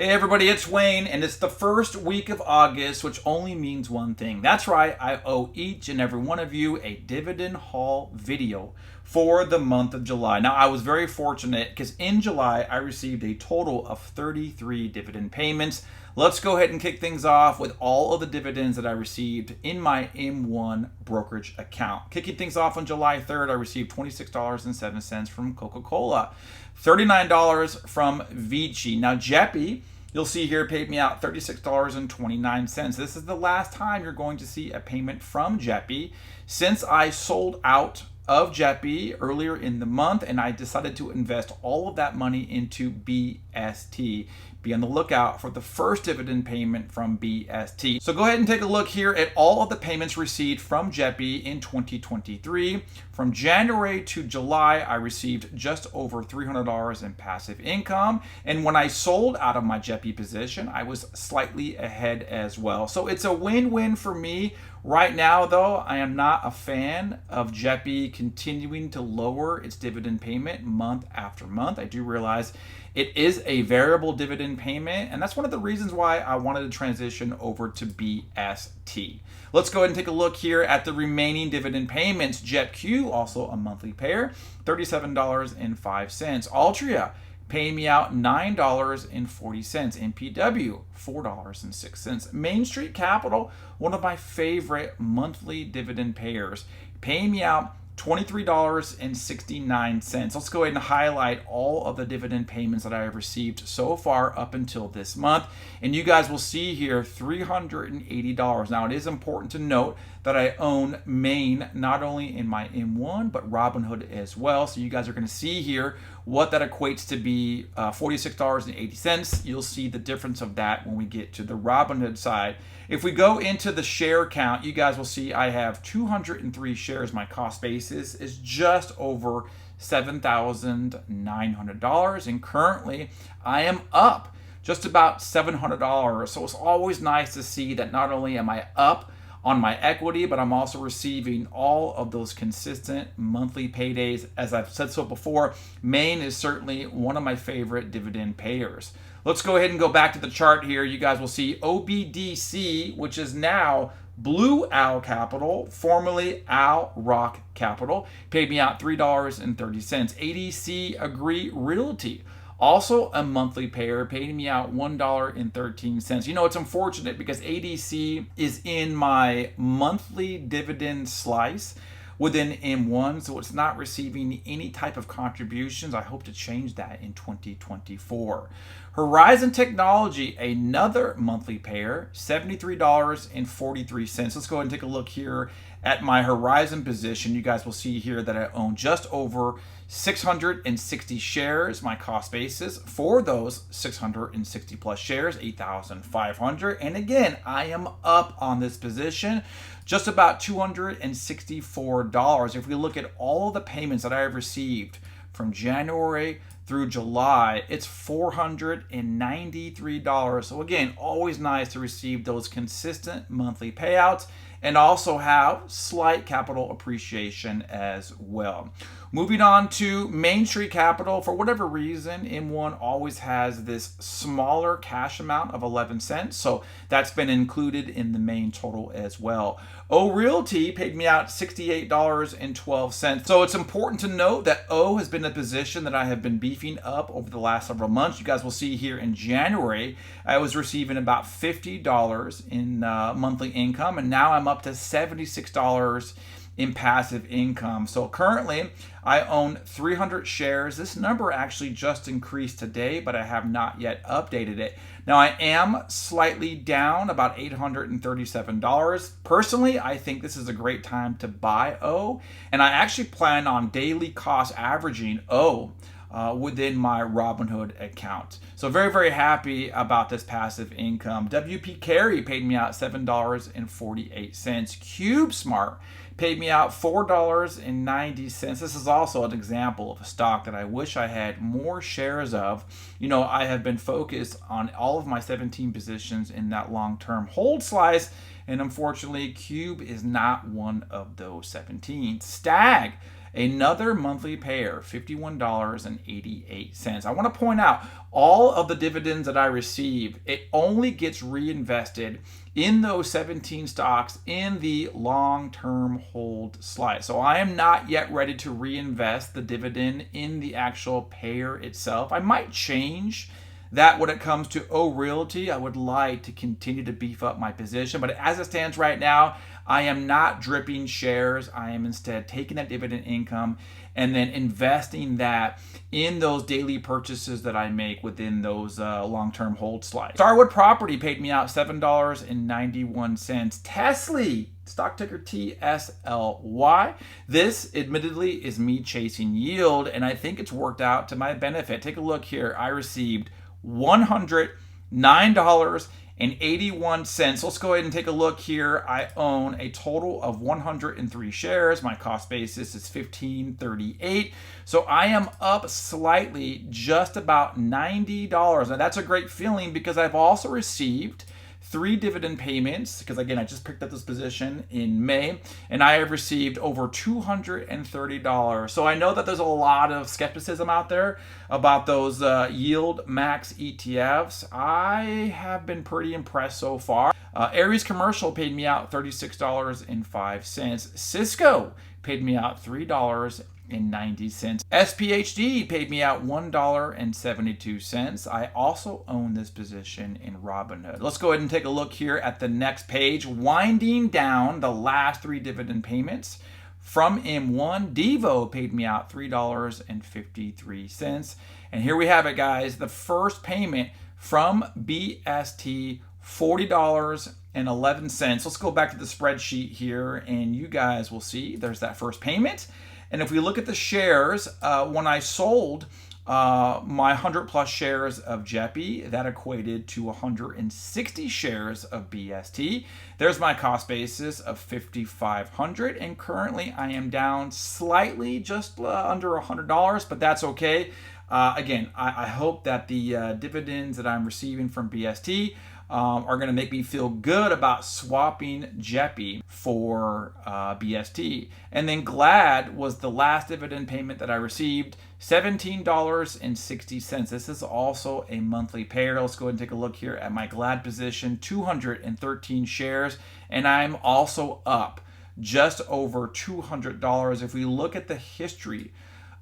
Hey everybody, it's Wayne, and it's the first week of August, which only means one thing. That's right, I owe each and every one of you a dividend haul video for the month of July. Now, I was very fortunate because in July I received a total of 33 dividend payments. Let's go ahead and kick things off with all of the dividends that I received in my M1 brokerage account. Kicking things off on July 3rd, I received $26.07 from Coca-Cola, $39 from Vici. Now, Jeppy, you'll see here, paid me out $36.29. This is the last time you're going to see a payment from Jeppy since I sold out of Jeppy earlier in the month, and I decided to invest all of that money into BST. Be on the lookout for the first dividend payment from BST. So go ahead and take a look here at all of the payments received from Jeppy in 2023. From January to July, I received just over $300 in passive income. And when I sold out of my Jeppy position, I was slightly ahead as well. So it's a win-win for me. Right now, though, I am not a fan of Jeppy continuing to lower its dividend payment month after month. I do realize it is a variable dividend payment, and that's one of the reasons why I wanted to transition over to BST. Let's go ahead and take a look here at the remaining dividend payments. JetQ, also a monthly payer, $37.05. Altria, paying me out $9.40. MPW, $4.06. Main Street Capital, one of my favorite monthly dividend payers, paying me out $23.69. Let's go ahead and highlight all of the dividend payments that I have received so far up until this month. And you guys will see here $380. Now, it is important to note that I own Main not only in my M1, but Robinhood as well. So you guys are going to see here what that equates to be $46.80. You'll see the difference of that when we get to the Robinhood side. If we go into the share count, you guys will see I have 203 shares. My cost basis is just over $7,900. And currently I am up just about $700. So it's always nice to see that not only am I up on my equity, but I'm also receiving all of those consistent monthly paydays. As I've said so before, Maine is certainly one of my favorite dividend payers. Let's go ahead and go back to the chart here. You guys will see OBDC, which is now Blue Owl Capital, formerly Owl Rock Capital, paid me out $3.30. ADC Agree Realty, also a monthly payer, paid me out $1.13. You know, it's unfortunate because ADC is in my monthly dividend slice within M1, so it's not receiving any type of contributions. I hope to change that in 2024. Horizon Technology, another monthly payer, $73.43. Let's go ahead and take a look here at my Horizon position. You guys will see here that I own just over 660 shares. My cost basis for those 660 plus shares, $8,500. And again, I am up on this position just about $264. If we look at all the payments that I have received from January through July, it's $493. So again, always nice to receive those consistent monthly payouts and also have slight capital appreciation as well. Moving on to Main Street Capital, for whatever reason, M1 always has this smaller cash amount of 11 cents, so that's been included in the main total as well. O Realty paid me out $68.12. So it's important to note that O has been a position that I have been beefing up over the last several months. You guys will see here in January, I was receiving about $50 in monthly income, and now I'm up to $76 in passive income. So currently I own 300 shares. This number actually just increased today, but I have not yet updated it. Now I am slightly down about $837. Personally, I think this is a great time to buy O, and I actually plan on daily cost averaging O within my Robinhood account. So very, very happy about this passive income. WP Carry paid me out $7.48. CubeSmart paid me out $4.90. This is also an example of a stock that I wish I had more shares of. You know, I have been focused on all of my 17 positions in that long-term hold slice, and unfortunately, Cube is not one of those 17. Stag, another monthly payer, $51.88. I want to point out all of the dividends that I receive, it only gets reinvested in those 17 stocks in the long-term hold slide. So I am not yet ready to reinvest the dividend in the actual payer itself. I might change that when it comes to Realty. I would like to continue to beef up my position, but as it stands right now, I am not dripping shares. I am instead taking that dividend income and then investing that in those daily purchases that I make within those long-term hold slides. Starwood Property paid me out $7.91. Tesla, stock ticker TSLY. This admittedly is me chasing yield, and I think it's worked out to my benefit. Take a look here. I received $109.81. Let's go ahead and take a look here. I own a total of 103 shares. My cost basis is $15.38. So I am up slightly, just about $90. Now that's a great feeling because I've also received 3 dividend payments, because again, I just picked up this position in May, and I have received over $230. So I know that there's a lot of skepticism out there about those yield max ETFs. I have been pretty impressed so far. Ares Commercial paid me out $36.05. Cisco paid me out $3.90. SPHD paid me out $1.72. I also own this position in Robinhood. Let's go ahead and take a look here at the next page, winding down the last 3 dividend payments from M1. Devo paid me out $3.53. And here we have it, guys. The first payment from BST, $40.11. Let's go back to the spreadsheet here, and you guys will see there's that first payment. And if we look at the shares, when I sold my 100 plus shares of JEPI, that equated to 160 shares of BST. There's my cost basis of $5,500, and currently I am down slightly, just under $100, but that's okay. Again, I hope that the dividends that I'm receiving from BST are going to make me feel good about swapping JEPI for BST. And then GLAD was the last dividend payment that I received, $17.60. This is also a monthly payer. Let's go ahead and take a look here at my GLAD position, 213 shares, and I'm also up just over $200. If we look at the history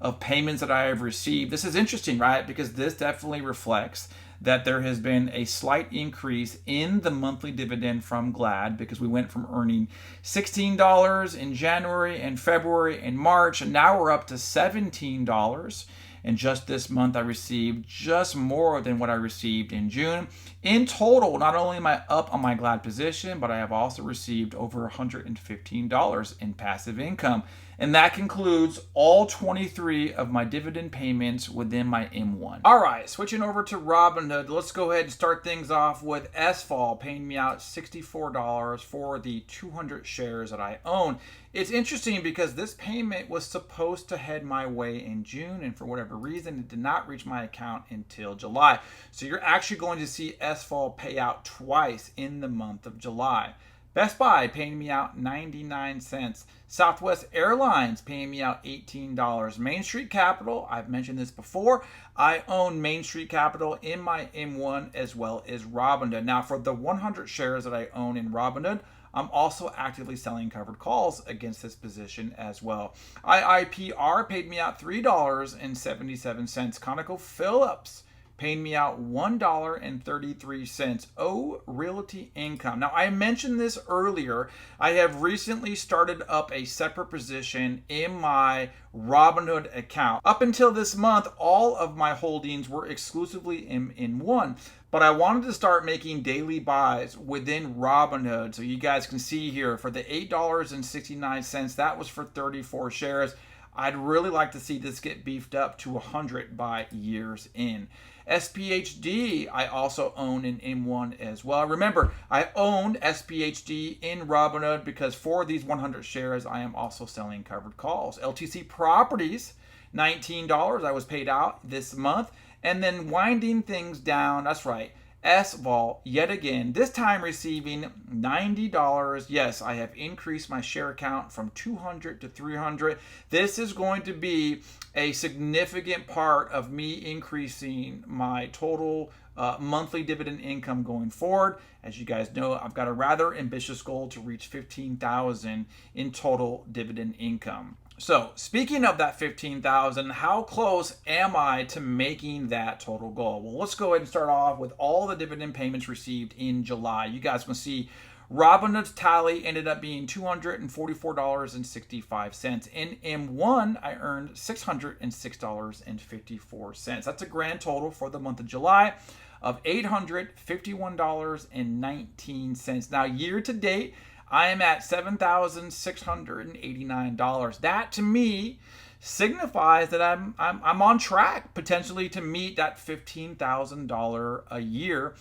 of payments that I have received, this is interesting, right? Because this definitely reflects that there has been a slight increase in the monthly dividend from GLAD, because we went from earning $16 in January and February and March, and now we're up to $17. And just this month, I received just more than what I received in June. In total, not only am I up on my GLAD position, but I have also received over $115 in passive income. And that concludes all 23 of my dividend payments within my M1. All right, switching over to Robinhood, let's go ahead and start things off with SFAL paying me out $64 for the 200 shares that I own. It's interesting because this payment was supposed to head my way in June, and for whatever reason, it did not reach my account until July. So you're actually going to see SFAL pay out twice in the month of July. Best Buy paying me out 99 cents. Southwest Airlines paying me out $18. Main Street Capital, I've mentioned this before. I own Main Street Capital in my M1 as well as Robinhood. Now, for the 100 shares that I own in Robinhood, I'm also actively selling covered calls against this position as well. IIPR paid me out $3.77. ConocoPhillips paying me out $1.33. Realty Income. Now, I mentioned this earlier. I have recently started up a separate position in my Robinhood account. Up until this month, all of my holdings were exclusively in one. But I wanted to start making daily buys within Robinhood. So you guys can see here, for the $8.69, that was for 34 shares. I'd really like to see this get beefed up to 100 by year's end. SPHD, I also own in M1 as well. Remember, I owned SPHD in Robinhood because for these 100 shares, I am also selling covered calls. LTC Properties, $19 I was paid out this month. And then winding things down, that's right, SVOL yet again, this time receiving $90. Yes, I have increased my share count from 200 to 300. This is going to be a significant part of me increasing my total monthly dividend income going forward. As you guys know, I've got a rather ambitious goal to reach 15,000 in total dividend income. So speaking of that 15,000, how close am I to making that total goal? Well, let's go ahead and start off with all the dividend payments received in July. You guys can see Robinhood's tally ended up being $244.65. In M1, I earned $606.54. That's a grand total for the month of July of $851.19. Now, year to date, I am at $7,689. That to me signifies that I'm on track potentially to meet that $15,000 a year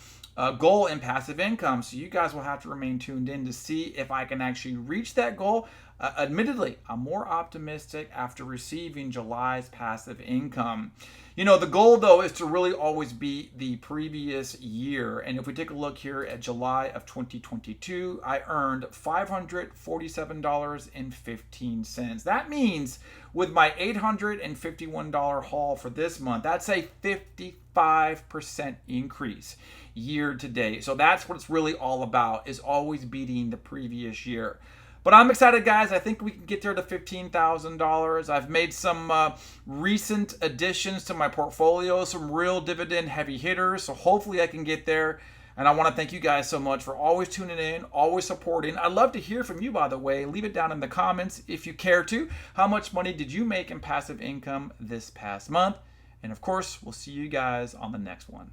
goal in passive income. So you guys will have to remain tuned in to see if I can actually reach that goal. Admittedly, I'm more optimistic after receiving July's passive income. You know, the goal though is to really always beat the previous year. And if we take a look here at July of 2022, I earned $547.15. That means with my $851 haul for this month, that's a 55% increase year to date. So that's what it's really all about, is always beating the previous year. But I'm excited, guys. I think we can get there to $15,000. I've made some recent additions to my portfolio, some real dividend heavy hitters. So hopefully I can get there. And I want to thank you guys so much for always tuning in, always supporting. I'd love to hear from you, by the way. Leave it down in the comments if you care to. How much money did you make in passive income this past month? And of course, we'll see you guys on the next one.